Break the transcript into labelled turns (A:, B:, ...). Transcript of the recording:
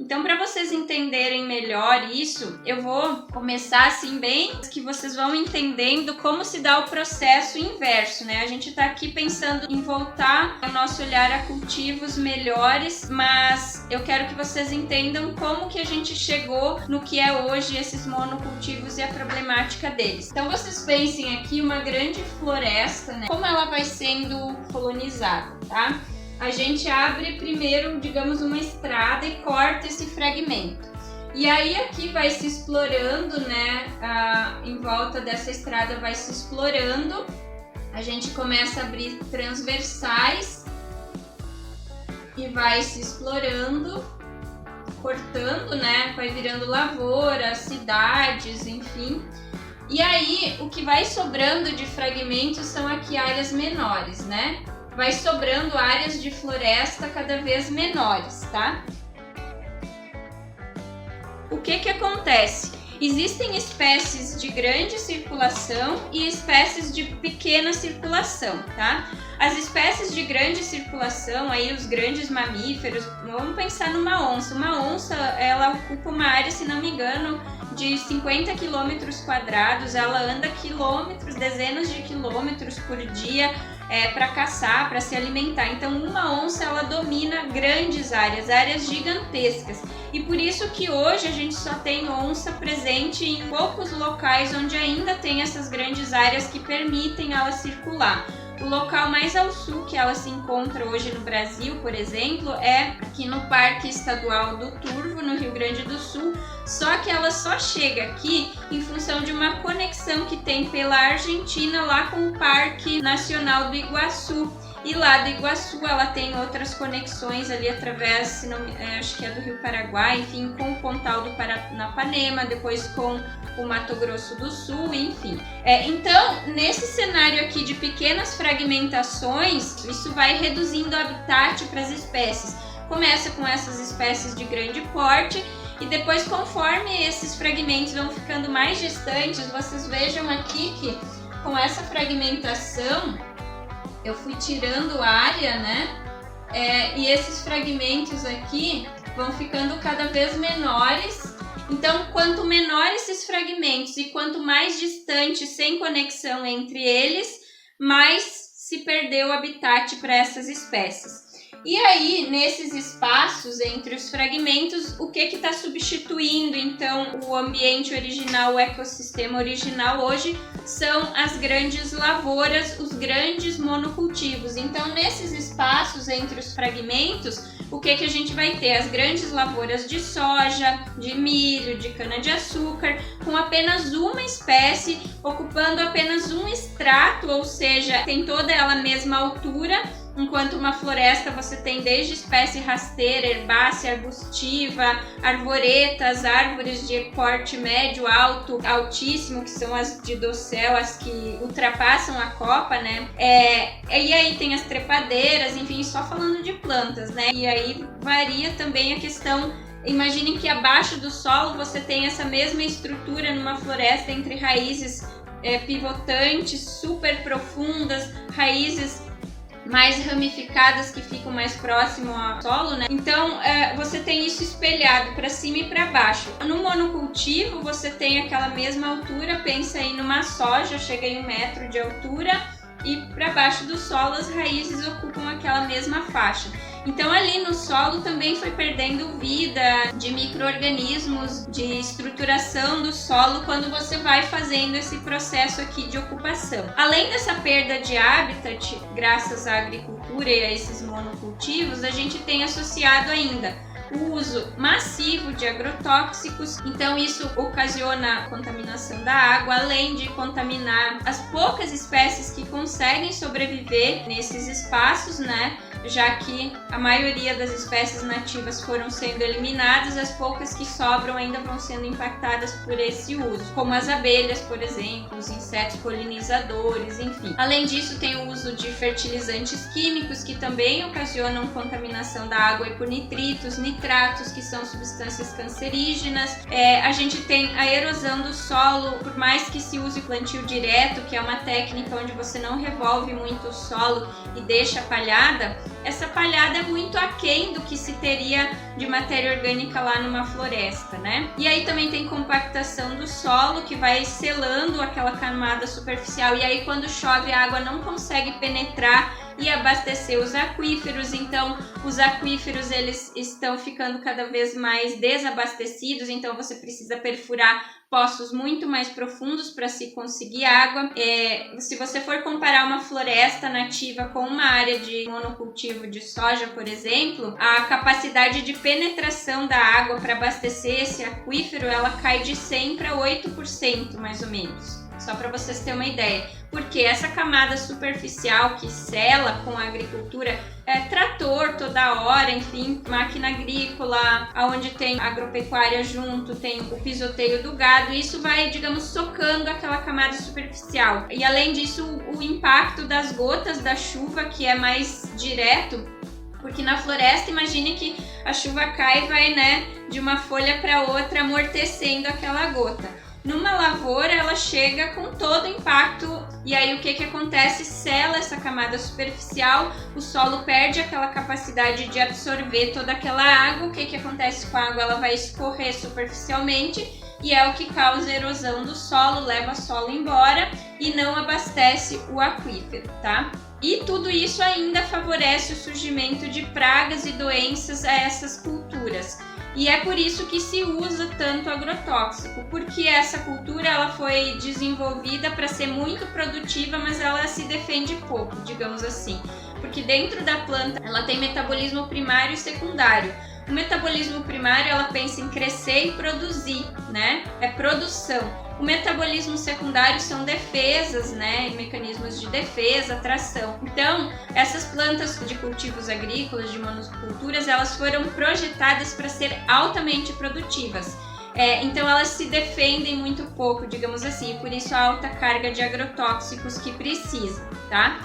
A: Então, para vocês entenderem melhor isso, eu vou começar assim bem, que vocês vão entendendo como se dá o processo inverso, né? A gente tá aqui pensando em voltar o nosso olhar a cultivos melhores, mas eu quero que vocês entendam como que a gente chegou no que é hoje esses monocultivos e a problemática deles. Então, vocês pensem aqui uma grande floresta, né? Como ela vai sendo colonizada, tá? A gente abre primeiro, digamos, uma estrada e corta esse fragmento. E aí aqui vai se explorando, né? Em volta dessa estrada vai se explorando. A gente começa a abrir transversais e vai se explorando, cortando, né? Vai virando lavoura, cidades, enfim. E aí o que vai sobrando de fragmentos são aqui áreas menores, né? Vai sobrando áreas de floresta cada vez menores, tá? O que acontece? Existem espécies de grande circulação e espécies de pequena circulação, tá? As espécies de grande circulação, aí os grandes mamíferos, vamos pensar numa onça. Uma onça, ela ocupa uma área, se não me engano, de 50 quilômetros quadrados, ela anda quilômetros, dezenas de quilômetros por dia, para caçar, para se alimentar. Então uma onça ela domina grandes áreas gigantescas. E por isso que hoje a gente só tem onça presente em poucos locais onde ainda tem essas grandes áreas que permitem ela circular. O local mais ao sul que ela se encontra hoje no Brasil, por exemplo, é aqui no Parque Estadual do Turvo, no Rio Grande do Sul, só que ela só chega aqui em função de uma conexão que tem pela Argentina lá com o Parque Nacional do Iguaçu. E lá do Iguaçu ela tem outras conexões ali através, acho que é do Rio Paraguai, enfim, com o Pontal do Paranapanema, depois com o Mato Grosso do Sul, enfim. Então, nesse cenário aqui de pequenas fragmentações, isso vai reduzindo o habitat para as espécies. Começa com essas espécies de grande porte e depois, conforme esses fragmentos vão ficando mais distantes, vocês vejam aqui que com essa fragmentação eu fui tirando área, né? E esses fragmentos aqui vão ficando cada vez menores. Então, quanto menor esses fragmentos e quanto mais distante, sem conexão entre eles, mais se perdeu o habitat para essas espécies. E aí, nesses espaços entre os fragmentos, o que está substituindo, então, o ambiente original, o ecossistema original hoje, são as grandes lavouras, os grandes monocultivos. Então, nesses espaços entre os fragmentos, o que a gente vai ter? As grandes lavouras de soja, de milho, de cana-de-açúcar, com apenas uma espécie, ocupando apenas um estrato, ou seja, tem toda ela a mesma altura, enquanto uma floresta você tem desde espécie rasteira, herbácea, arbustiva, arvoretas, árvores de porte médio, alto, altíssimo, que são as de dossel, as que ultrapassam a copa, né? E aí tem as trepadeiras, enfim, só falando de plantas, né? E aí varia também a questão. Imaginem que abaixo do solo você tem essa mesma estrutura numa floresta entre raízes pivotantes, super profundas, raízes mais ramificadas que ficam mais próximo ao solo, né? Então você tem isso espelhado para cima e para baixo. No monocultivo você tem aquela mesma altura, pensa aí numa soja, chega em 1 metro de altura, e para baixo do solo as raízes ocupam aquela mesma faixa. Então ali no solo também foi perdendo vida de micro-organismos, de estruturação do solo quando você vai fazendo esse processo aqui de ocupação. Além dessa perda de habitat, graças à agricultura e a esses monocultivos, a gente tem associado ainda o uso massivo de agrotóxicos, então isso ocasiona a contaminação da água, além de contaminar as poucas espécies que conseguem sobreviver nesses espaços, né? Já que a maioria das espécies nativas foram sendo eliminadas, as poucas que sobram ainda vão sendo impactadas por esse uso, como as abelhas, por exemplo, os insetos polinizadores, enfim. Além disso, tem o uso de fertilizantes químicos, que também ocasionam contaminação da água e por nitritos, nitratos, que são substâncias cancerígenas. A gente tem a erosão do solo, por mais que se use plantio direto, que é uma técnica onde você não revolve muito o solo e deixa a palhada, essa palhada é muito aquém do que se teria de matéria orgânica lá numa floresta, né? E aí também tem compactação do solo, que vai selando aquela camada superficial, e aí quando chove a água não consegue penetrar e abastecer os aquíferos, então os aquíferos eles estão ficando cada vez mais desabastecidos, então você precisa perfurar poços muito mais profundos para se conseguir água. Se você for comparar uma floresta nativa com uma área de monocultivo de soja, por exemplo, a capacidade de penetração da água para abastecer esse aquífero, ela cai de 100 para 8%, mais ou menos. Só para vocês terem uma ideia. Porque essa camada superficial que sela com a agricultura, trator toda hora, enfim, máquina agrícola, onde tem agropecuária junto, tem o pisoteio do gado, isso vai, digamos, socando aquela camada superficial. E além disso, o impacto das gotas da chuva, que é mais direto, porque na floresta, imagine que a chuva cai e vai, né, de uma folha para outra, amortecendo aquela gota. Numa lavoura, ela chega com todo o impacto, e aí o que acontece? Sela essa camada superficial, o solo perde aquela capacidade de absorver toda aquela água. O que acontece com a água? Ela vai escorrer superficialmente, e é o que causa erosão do solo, leva o solo embora e não abastece o aquífero, tá? E tudo isso ainda favorece o surgimento de pragas e doenças a essas culturas. E é por isso que se usa tanto agrotóxico, porque essa cultura ela foi desenvolvida para ser muito produtiva, mas ela se defende pouco, digamos assim. Porque dentro da planta ela tem metabolismo primário e secundário. O metabolismo primário ela pensa em crescer e produzir, né? É produção. O metabolismo secundário são defesas, né? Mecanismos de defesa, tração. Então, essas plantas de cultivos agrícolas, de monoculturas, elas foram projetadas para ser altamente produtivas. Então, elas se defendem muito pouco, digamos assim, e por isso a alta carga de agrotóxicos que precisa, tá?